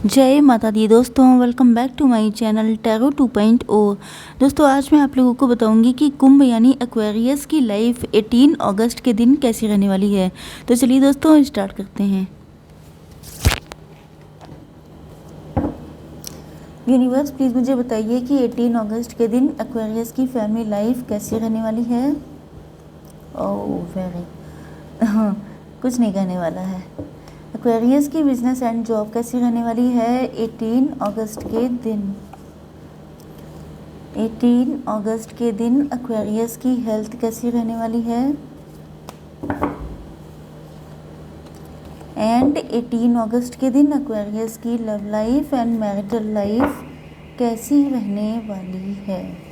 जय माता दी दोस्तों, welcome back to my channel tarot 2.0। दोस्तों आज मैं आप लोगों को बताऊंगी कि कुंभ यानी एक्वेरियस की लाइफ 18 अगस्त के दिन कैसी रहने वाली है। तो चलिए दोस्तों स्टार्ट करते हैं। यूनिवर्स प्लीज़ मुझे बताइए कि 18 अगस्त के दिन एक्वेरियस की फैमिली लाइफ कैसी रहने वाली है। ओह वेरी हाँ, कुछ नहीं कहने वाला है। एक्वेरियस की बिजनेस एंड जॉब कैसी रहने वाली है 18 अगस्त के दिन। 18 अगस्त के दिन एक्वेरियस की हेल्थ कैसी रहने वाली है। एंड 18 अगस्त के दिन एक्वेरियस की love life and marital life कैसी रहने वाली है।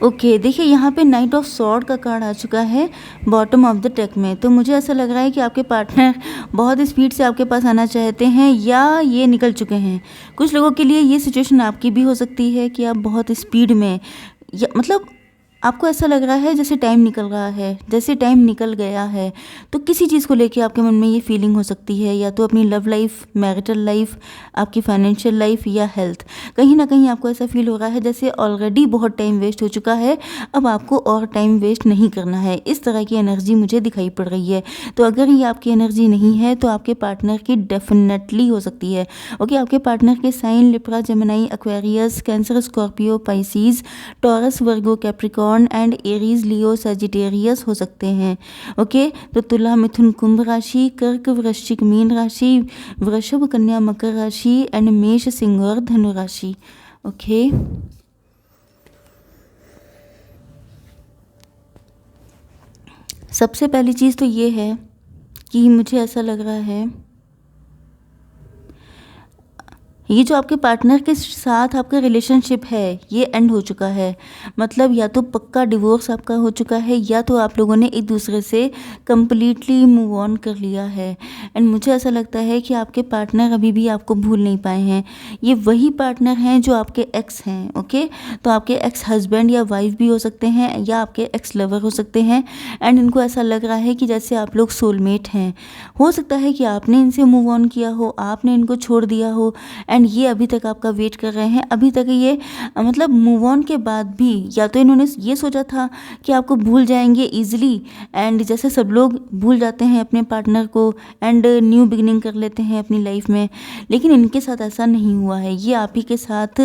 ओके देखिए यहाँ पे नाइट ऑफ सॉर्ड का कार्ड आ चुका है बॉटम ऑफ द डेक में। तो मुझे ऐसा लग रहा है कि आपके पार्टनर बहुत स्पीड से आपके पास आना चाहते हैं या ये निकल चुके हैं। कुछ लोगों के लिए ये सिचुएशन आपकी भी हो सकती है कि आप बहुत स्पीड में या मतलब आपको ऐसा लग रहा है जैसे टाइम निकल रहा है, जैसे टाइम निकल गया है। तो किसी चीज़ को लेके आपके मन में ये फीलिंग हो सकती है, या तो अपनी लव लाइफ, मैरिटल लाइफ, आपकी फाइनेंशियल लाइफ या हेल्थ। कहीं ना कहीं आपको ऐसा फील हो रहा है जैसे ऑलरेडी बहुत टाइम वेस्ट हो चुका है, अब आपको और टाइम वेस्ट नहीं करना है। इस तरह की एनर्जी मुझे दिखाई पड़ रही है। तो अगर ये आपकी एनर्जी नहीं है तो आपके पार्टनर की डेफिनेटली हो सकती है। ओके, आपके पार्टनर के sign Libra, Gemini, Aquarius, Cancer, Scorpio, Pisces, Taurus, Virgo, Capricorn and Aries, Leo, Sagittarius हो सकते हैं। ओके, तो तुला, मिथुन, कुंभ राशि, कर्क, वृश्चिक, मीन राशि, वृषभ, कन्या, मकर राशि एंड मेष, सिंह और धनु राशि। ओके, सबसे पहली चीज़ तो ये है कि मुझे ऐसा लग रहा है ये जो आपके पार्टनर के साथ आपका रिलेशनशिप है ये एंड हो चुका है। मतलब या तो पक्का डिवोर्स आपका हो चुका है या तो आप लोगों ने एक दूसरे से कम्प्लीटली मूव ऑन कर लिया है। एंड मुझे ऐसा लगता है कि आपके पार्टनर अभी भी आपको भूल नहीं पाए हैं। ये वही पार्टनर हैं जो आपके एक्स हैं। ओके, तो आपके एक्स हस्बैंड या वाइफ भी हो सकते हैं या आपके एक्स लवर हो सकते हैं। एंड इनको ऐसा लग रहा है कि जैसे आप लोग सोलमेट हैं। हो सकता है कि आपने इनसे मूव ऑन किया हो, आपने इनको छोड़ दिया हो एंड ये अभी तक आपका वेट कर रहे हैं। अभी तक ये मतलब मूव ऑन के बाद भी या तो इन्होंने ये सोचा था कि आपको भूल जाएंगे इजीली, एंड जैसे सब लोग भूल जाते हैं अपने पार्टनर को एंड न्यू बिगिनिंग कर लेते हैं अपनी लाइफ में, लेकिन इनके साथ ऐसा नहीं हुआ है। ये आप ही के साथ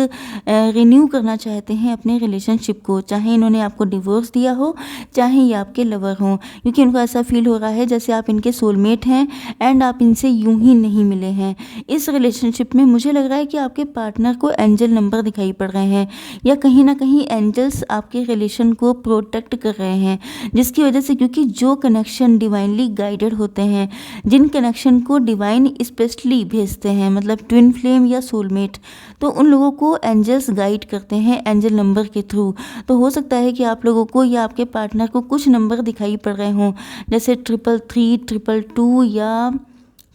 रिन्यू करना चाहते हैं अपने रिलेशनशिप को, चाहे इन्होंने आपको डिवोर्स दिया हो, चाहे ये आपके लवर हों, क्योंकि इनको ऐसा फील हो रहा है जैसे आप इनके सोलमेट हैं एंड आप इनसे यूं ही नहीं मिले हैं। इस रिलेशनशिप में मुझे लग रहा है कि आपके पार्टनर को एंजल नंबर दिखाई पड़ रहे हैं, या कहीं ना कहीं एंजल्स आपके रिलेशन को प्रोटेक्ट कर रहे हैं, जिसकी वजह से, क्योंकि जो कनेक्शन डिवाइनली गाइडेड होते हैं, जिन कनेक्शन को डिवाइन स्पेशली भेजते हैं, मतलब ट्विन फ्लेम या सोलमेट, तो उन लोगों को एंजल्स गाइड करते हैं एंजल नंबर के थ्रू। तो हो सकता है कि आप लोगों को या आपके पार्टनर को कुछ नंबर दिखाई पड़ रहे हों, जैसे 333, 222 या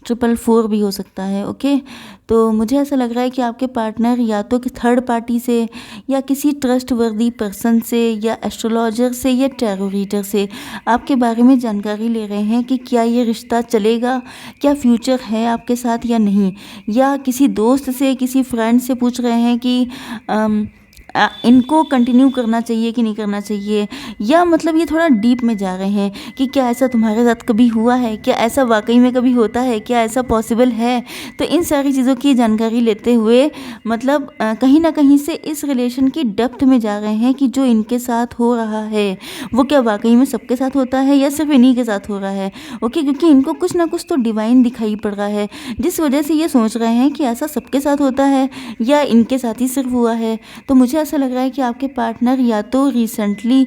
444 भी हो सकता है। ओके, तो मुझे ऐसा लग रहा है कि आपके पार्टनर या तो कि थर्ड पार्टी से या किसी ट्रस्ट वर्दी पर्सन से या एस्ट्रोलॉजर से या टैरो रीडर से आपके बारे में जानकारी ले रहे हैं कि क्या ये रिश्ता चलेगा, क्या फ्यूचर है आपके साथ या नहीं, या किसी दोस्त से, किसी फ्रेंड से पूछ रहे हैं कि इनको कंटिन्यू करना चाहिए कि नहीं करना चाहिए, या मतलब ये थोड़ा डीप में जा रहे हैं कि क्या ऐसा तुम्हारे साथ कभी हुआ है, क्या ऐसा वाकई में कभी होता है, क्या ऐसा पॉसिबल है। तो इन सारी चीज़ों की जानकारी लेते हुए मतलब कहीं ना कहीं से इस रिलेशन की डेप्थ में जा रहे हैं कि जो इनके साथ हो रहा है वो क्या वाकई में सबके साथ होता है या सिर्फ इन्हीं के साथ हो रहा है। ओके, क्योंकि इनको कुछ ना कुछ तो डिवाइन दिखाई पड़ रहा है, जिस वजह से ये सोच रहे हैं कि ऐसा सबके साथ होता है या इनके साथ ही सिर्फ हुआ है। तो मुझे ऐसा लग रहा है कि आपके पार्टनर या तो रिसेंटली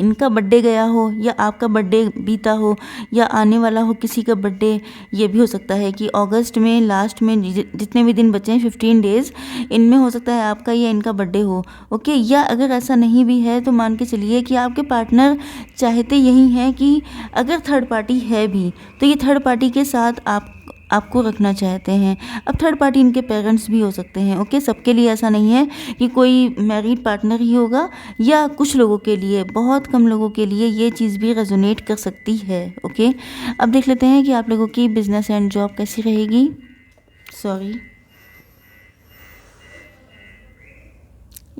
इनका बर्थडे गया हो, या आपका बर्थडे बीता हो, या आने वाला हो किसी का बर्थडे। ये भी हो सकता है कि अगस्त में लास्ट में जितने भी दिन बचे हैं 15 डेज, इनमें हो सकता है आपका या इनका बर्थडे हो। ओके, या अगर ऐसा नहीं भी है तो मान के चलिए कि आपके पार्टनर चाहते यही हैं कि अगर थर्ड पार्टी है भी तो ये थर्ड पार्टी के साथ आप आपको रखना चाहते हैं। अब थर्ड पार्टी इनके पेरेंट्स भी हो सकते हैं। ओके, सबके लिए ऐसा नहीं है कि कोई मैरिड पार्टनर ही होगा, या कुछ लोगों के लिए, बहुत कम लोगों के लिए ये चीज़ भी रेजोनेट कर सकती है। ओके, अब देख लेते हैं कि आप लोगों की बिजनेस एंड जॉब कैसी रहेगी। सॉरी,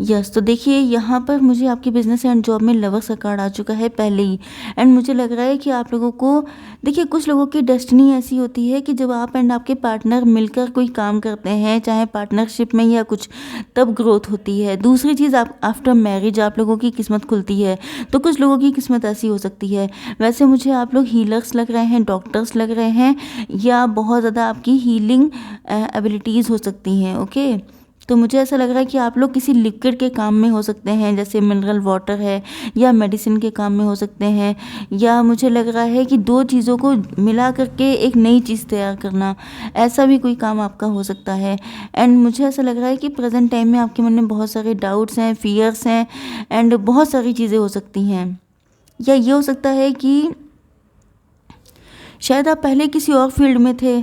यस, तो देखिए यहाँ पर मुझे आपकी बिजनेस एंड जॉब में लवर्स का कार्ड आ चुका है पहले ही। एंड मुझे लग रहा है कि आप लोगों को, देखिए कुछ लोगों की डेस्टिनी ऐसी होती है कि जब आप एंड आपके पार्टनर मिलकर कोई काम करते हैं, चाहे पार्टनरशिप में या कुछ, तब ग्रोथ होती है। दूसरी चीज़, आप आफ्टर मैरिज आप लोगों की किस्मत खुलती है। तो कुछ लोगों की किस्मत ऐसी हो सकती है। वैसे मुझे आप लोग हीलर्स लग रहे हैं, डॉक्टर्स लग रहे हैं, या बहुत ज़्यादा आपकी हीलिंग एबिलिटीज़ हो सकती हैं। ओके, तो मुझे ऐसा लग रहा है कि आप लोग किसी लिक्विड के काम में हो सकते हैं, जैसे मिनरल वाटर है, या मेडिसिन के काम में हो सकते हैं, या मुझे लग रहा है कि दो चीज़ों को मिला करके एक नई चीज़ तैयार करना, ऐसा भी कोई काम आपका हो सकता है। एंड मुझे ऐसा लग रहा है कि प्रेजेंट टाइम में आपके मन में बहुत सारे डाउट्स हैं, फियर्स हैं, एंड बहुत सारी चीज़ें हो सकती हैं। या ये हो सकता है कि शायद आप पहले किसी और फील्ड में थे।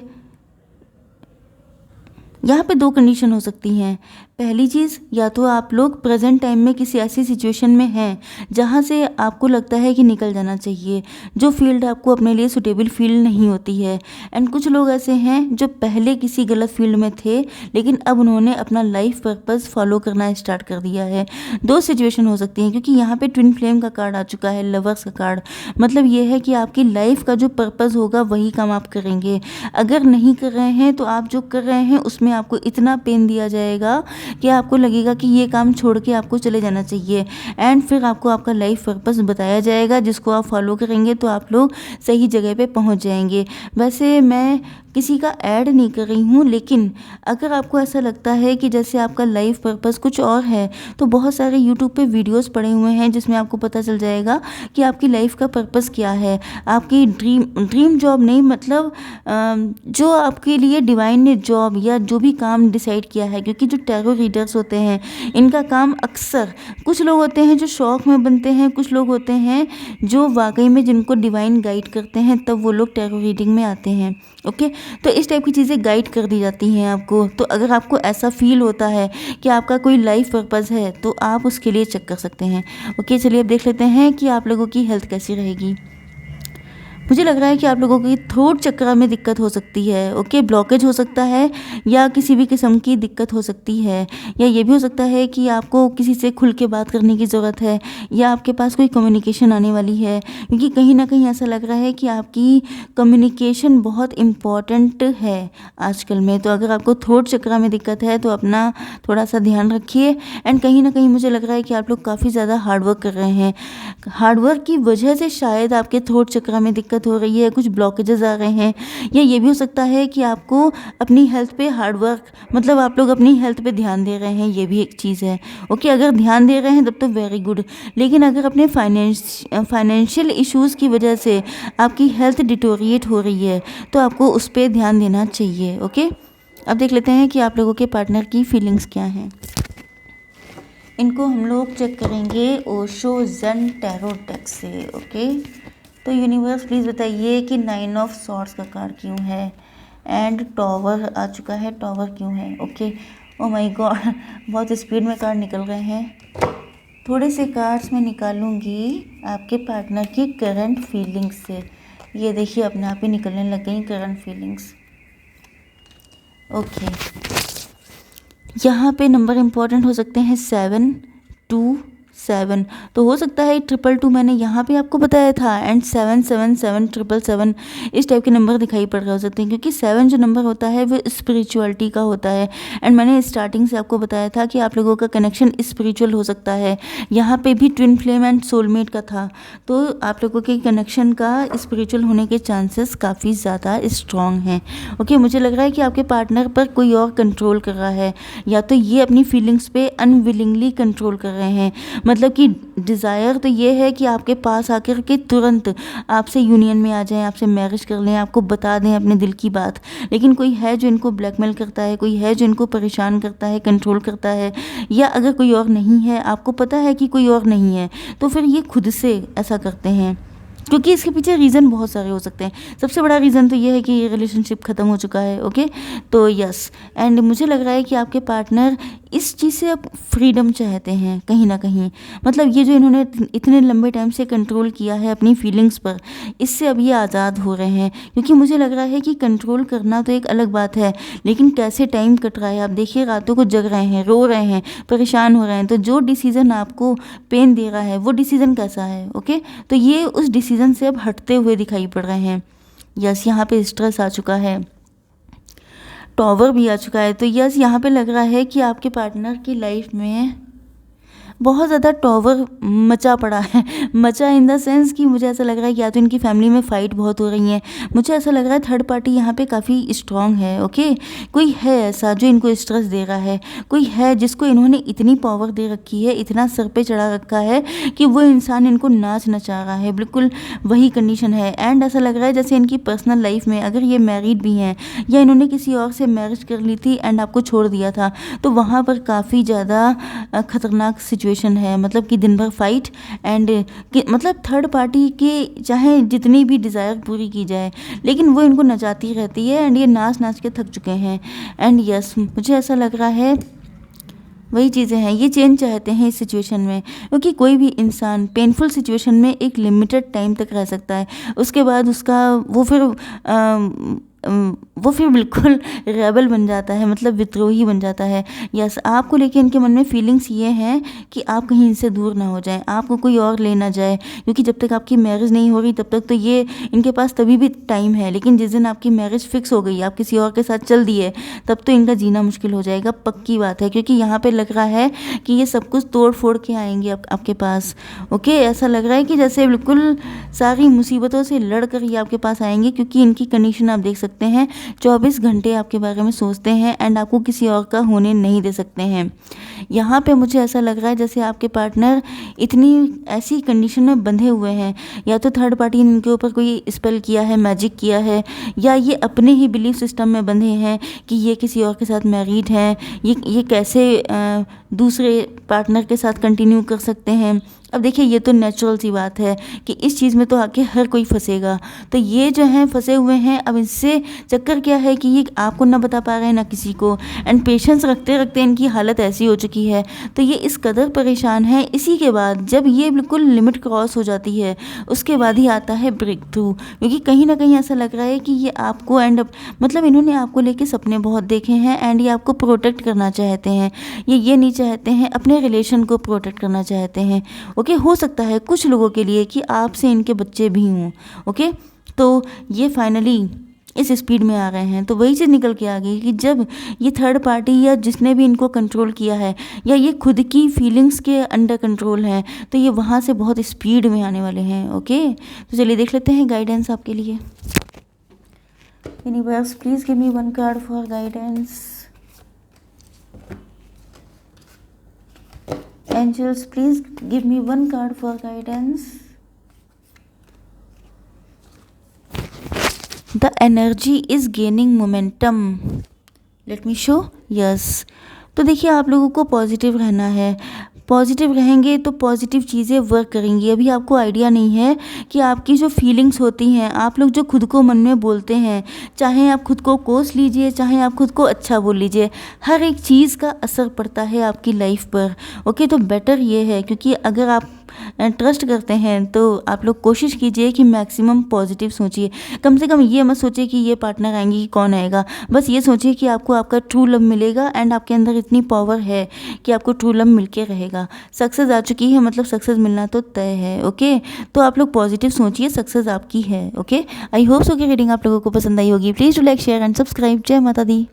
यहाँ पे दो कंडीशन हो सकती हैं। पहली चीज़, या तो आप लोग प्रेजेंट टाइम में किसी ऐसी सिचुएशन में हैं जहाँ से आपको लगता है कि निकल जाना चाहिए, जो फील्ड आपको अपने लिए सुटेबल फील्ड नहीं होती है। एंड कुछ लोग ऐसे हैं जो पहले किसी गलत फील्ड में थे, लेकिन अब उन्होंने अपना लाइफ पर्पस फॉलो करना स्टार्ट कर दिया है। दो सिचुएशन हो सकती हैं, क्योंकि यहाँ पे ट्विन फ्लेम का कार्ड आ चुका है, लवर्स का कार्ड। मतलब ये है कि आपकी लाइफ का जो पर्पस होगा वही काम आप करेंगे। अगर नहीं कर रहे हैं तो आप जो कर रहे हैं उसमें आपको इतना पेन दिया जाएगा कि आपको लगेगा कि ये काम छोड़ के आपको चले जाना चाहिए। एंड फिर आपको आपका लाइफ पर्पस बताया जाएगा, जिसको आप फॉलो करेंगे तो आप लोग सही जगह पे पहुंच जाएंगे। वैसे मैं किसी का ऐड नहीं कर रही हूँ, लेकिन अगर आपको ऐसा लगता है कि जैसे आपका लाइफ पर्पस कुछ और है, तो बहुत सारे यूट्यूब पे वीडियोस पड़े हुए हैं जिसमें आपको पता चल जाएगा कि आपकी लाइफ का पर्पस क्या है। आपकी ड्रीम जॉब नहीं, मतलब जो आपके लिए डिवाइन ने जॉब या जो भी काम डिसाइड किया है। क्योंकि जो टैरो रीडर्स होते हैं, इनका काम अक्सर, कुछ लोग होते हैं जो शौक में बनते हैं, कुछ लोग होते हैं जो वाकई में जिनको डिवाइन गाइड करते हैं, तब वो लोग टैरो रीडिंग में आते हैं। ओके, तो इस टाइप की चीज़ें गाइड कर दी जाती हैं आपको। तो अगर आपको ऐसा फील होता है कि आपका कोई लाइफ पर्पस है, तो आप उसके लिए चेक कर सकते हैं। ओके, चलिए अब देख लेते हैं कि आप लोगों की हेल्थ कैसी रहेगी। मुझे लग रहा है कि आप लोगों की थ्रोट चक्र में दिक्कत हो सकती है। ओके, ब्लॉकेज हो सकता है, या किसी भी किस्म की दिक्कत हो सकती है, या ये भी हो सकता है कि आपको किसी से खुल के बात करने की ज़रूरत है, या आपके पास कोई कम्युनिकेशन आने वाली है। क्योंकि कहीं ना कहीं ऐसा लग रहा है कि आपकी कम्युनिकेशन बहुत इम्पॉर्टेंट है आजकल में। तो अगर आपको थ्रोट चक्र में दिक्कत है तो अपना थोड़ा सा ध्यान रखिए। एंड कहीं ना कहीं मुझे लग रहा है कि आप लोग काफ़ी ज़्यादा हार्डवर्क कर रहे हैं। हार्डवर्क की वजह से शायद आपके थ्रोट चक्र में दिक्कत हो रही है, कुछ ब्लॉकेजेस आ रहे हैं। या ये भी हो सकता है कि आपको अपनी हेल्थ पे हार्डवर्क, मतलब आप लोग अपनी हेल्थ पे ध्यान दे रहे हैं, ये भी एक चीज़ है। ओके, अगर ध्यान दे रहे हैं तब तो वेरी गुड। लेकिन अगर अपने फाइनेंशियल इश्यूज़ की वजह से आपकी हेल्थ डिटोरिएट हो रही है, तो आपको उस पर ध्यान देना चाहिए। ओके, अब देख लेते हैं कि आप लोगों के पार्टनर की फीलिंग्स क्या हैं। इनको हम लोग चेक करेंगे ओशो ज़ेन टैरो डेक से। ओके, तो यूनिवर्स प्लीज़ बताइए कि 9 ऑफ सॉर्ड्स का कार्ड क्यों है, एंड टॉवर आ चुका है, टॉवर क्यों है। ओके, ओ माय गॉड, बहुत स्पीड में कार्ड निकल रहे हैं। थोड़े से कार्ड्स मैं निकालूंगी आपके पार्टनर की करंट फीलिंग्स से। ये देखिए अपने आप ही निकलने लग गई करंट फीलिंग्स। ओके, यहाँ पे नंबर इम्पॉर्टेंट हो सकते हैं 7, 2, 7। तो हो सकता है 222 मैंने यहाँ पे आपको बताया था, एंड 777 777 इस टाइप के नंबर दिखाई पड़ रहे हो सकते हैं। क्योंकि 7 जो नंबर होता है वो स्पिरिचुअलिटी का होता है। एंड मैंने स्टार्टिंग से आपको बताया था कि आप लोगों का कनेक्शन स्पिरिचुअल हो सकता है। यहाँ पे भी ट्विन फ्लेम एंड सोलमेट का था, तो आप लोगों के कनेक्शन का स्पिरिचुअल होने के चांसेस काफ़ी ज़्यादा स्ट्रॉन्ग हैं। ओके, मुझे लग रहा है कि आपके पार्टनर पर कोई और कंट्रोल कर रहा है, या तो ये अपनी फीलिंग्स पे अनविलिंगली कंट्रोल कर रहे हैं। मतलब कि डिज़ायर तो ये है कि आपके पास आकर के तुरंत आपसे यूनियन में आ जाएं, आपसे मैरिज कर लें, आपको बता दें अपने दिल की बात। लेकिन कोई है जो इनको ब्लैकमेल करता है, कोई है जो इनको परेशान करता है, कंट्रोल करता है। या अगर कोई और नहीं है, आपको पता है कि कोई और नहीं है, तो फिर ये खुद से ऐसा करते हैं। क्योंकि इसके पीछे रीज़न बहुत सारे हो सकते हैं। सबसे बड़ा रीज़न तो ये है कि ये रिलेशनशिप ख़त्म हो चुका है, ओके। तो यस, एंड मुझे लग रहा है कि आपके पार्टनर इस चीज़ से अब फ्रीडम चाहते हैं कहीं ना कहीं। मतलब ये जो इन्होंने इतने लंबे टाइम से कंट्रोल किया है अपनी फीलिंग्स पर, इससे अब ये आज़ाद हो रहे हैं। क्योंकि मुझे लग रहा है कि कंट्रोल करना तो एक अलग बात है, लेकिन कैसे टाइम कट रहा है। आप देखिए, रातों को जग रहे हैं, रो रहे हैं, परेशान हो रहे हैं। तो जो डिसीज़न आपको पेन दे रहा है वो डिसीज़न कैसा है, ओके। तो ये उस डिसीज़न से अब हटते हुए दिखाई पड़ रहे हैं। यस, यहाँ पे स्ट्रेस आ चुका है, टॉवर भी आ चुका है। तो यस, यहाँ पे लग रहा है कि आपके पार्टनर की लाइफ में बहुत ज़्यादा टॉवर मचा पड़ा है। मचा इन द सेंस कि मुझे ऐसा लग रहा है कि या तो इनकी फैमिली में फ़ाइट बहुत हो रही है। मुझे ऐसा लग रहा है थर्ड पार्टी यहाँ पे काफ़ी स्ट्रांग है, ओके। कोई है ऐसा जो इनको स्ट्रेस दे रहा है, कोई है जिसको इन्होंने इतनी पावर दे रखी है, इतना सर पे चढ़ा रखा है कि वो इंसान इनको नाच नचा रहा है। बिल्कुल वही कंडीशन है। एंड ऐसा लग रहा है जैसे इनकी पर्सनल लाइफ में अगर ये मैरिड भी हैं या इन्होंने किसी और से मैरिज कर ली थी एंड आपको छोड़ दिया था, तो वहाँ पर काफ़ी ज़्यादा ख़तरनाक सिचुएशन है। मतलब कि दिन भर फाइट एंड मतलब थर्ड पार्टी के चाहे जितनी भी डिज़ायर पूरी की जाए, लेकिन वो इनको नचाती रहती है एंड ये नाच नाच के थक चुके हैं। एंड यस, मुझे ऐसा लग रहा है वही चीज़ें हैं, ये चेंज चाहते हैं इस सिचुएशन में। क्योंकि कोई भी इंसान पेनफुल सिचुएशन में एक लिमिटेड टाइम तक रह सकता है, उसके बाद उसका वो फिर बिल्कुल रेबल बन जाता है, मतलब विद्रोही बन जाता है। यस, आपको लेके इनके मन में फीलिंग्स ये हैं कि आप कहीं इनसे दूर ना हो जाएं, आपको कोई और ले ना जाए। क्योंकि जब तक आपकी मैरिज नहीं हो रही तब तक तो ये इनके पास तभी भी टाइम है, लेकिन जिस दिन आपकी मैरिज फिक्स हो गई, आप किसी और के साथ चल दिए, तब तो इनका जीना मुश्किल हो जाएगा, पक्की बात है। क्योंकि यहाँ पे लग रहा है कि ये सब कुछ तोड़ फोड़ के आएंगे आपके पास, ओके। ऐसा लग रहा है कि जैसे बिल्कुल सारी मुसीबतों से लड़ कर ये आपके पास आएंगे। क्योंकि इनकी कंडीशन आप देख सकते हैं, 24 घंटे आपके बारे में सोचते हैं एंड आपको किसी और का होने नहीं दे सकते हैं। यहाँ पे मुझे ऐसा लग रहा है जैसे आपके पार्टनर इतनी ऐसी कंडीशन में बंधे हुए हैं, या तो थर्ड पार्टी ने इनके ऊपर कोई स्पेल किया है, मैजिक किया है, या ये अपने ही बिलीफ सिस्टम में बंधे हैं कि ये किसी और के साथ मैरिड हैं, ये कैसे दूसरे पार्टनर के साथ कंटिन्यू कर सकते हैं। अब देखिए, ये तो नेचुरल सी बात है कि इस चीज़ में तो आके हर कोई फंसेगा। तो ये जो हैं फंसे हुए हैं। अब इससे चक्कर क्या है कि ये आपको ना बता पा रहे हैं ना किसी को, एंड पेशेंस रखते रखते इनकी हालत ऐसी हो चुकी है। तो ये इस कदर परेशान है। इसी के बाद जब ये बिल्कुल लिमिट क्रॉस हो जाती है, उसके बाद ही आता है ब्रेक थ्रू। क्योंकि कहीं ना कहीं ऐसा लग रहा है कि ये आपको मतलब इन्होंने आपको लेके सपने बहुत देखे हैं एंड ये आपको प्रोटेक्ट करना चाहते हैं। ये नहीं चाहते हैं, अपने रिलेशन को प्रोटेक्ट करना चाहते हैं, ओके। हो सकता है कुछ लोगों के लिए कि आपसे इनके बच्चे भी हों, ओके। तो ये फाइनली इस स्पीड में आ गए हैं। तो वही चीज़ निकल के आ गई कि जब ये थर्ड पार्टी या जिसने भी इनको कंट्रोल किया है, या ये खुद की फीलिंग्स के अंडर कंट्रोल हैं, तो ये वहाँ से बहुत स्पीड में आने वाले हैं, ओके। तो चलिए देख लेते हैं गाइडेंस आपके लिए। Universe, please give me one card for guidance. Angels, please give me one card for guidance. The energy is gaining momentum. Let me show. Yes. तो देखिए, आप लोगों को पॉजिटिव रहना है। पॉजिटिव रहेंगे तो पॉजिटिव चीज़ें वर्क करेंगी। अभी आपको आइडिया नहीं है कि आपकी जो फीलिंग्स होती हैं, आप लोग जो खुद को मन में बोलते हैं, चाहे आप खुद को कोस लीजिए, चाहे आप खुद को अच्छा बोल लीजिए, हर एक चीज़ का असर पड़ता है आपकी लाइफ पर, ओके। तो बेटर ये है, क्योंकि अगर आप ट्रस्ट करते हैं तो आप लोग कोशिश कीजिए कि मैक्सिमम पॉजिटिव सोचिए। कम से कम ये मत सोचिए कि ये पार्टनर आएंगे कि कौन आएगा, बस ये सोचिए कि आपको आपका ट्रू लव मिलेगा एंड आपके अंदर इतनी पावर है कि आपको ट्रू लव मिलके रहेगा। सक्सेस आ चुकी है, मतलब सक्सेस मिलना तो तय है, ओके। तो आप लोग पॉजिटिव सोचिए, सक्सेस आपकी है, ओके। आई होप सो कि रीडिंग आप लोगों को पसंद आई होगी। Please do like, share and subscribe. जय माता दी।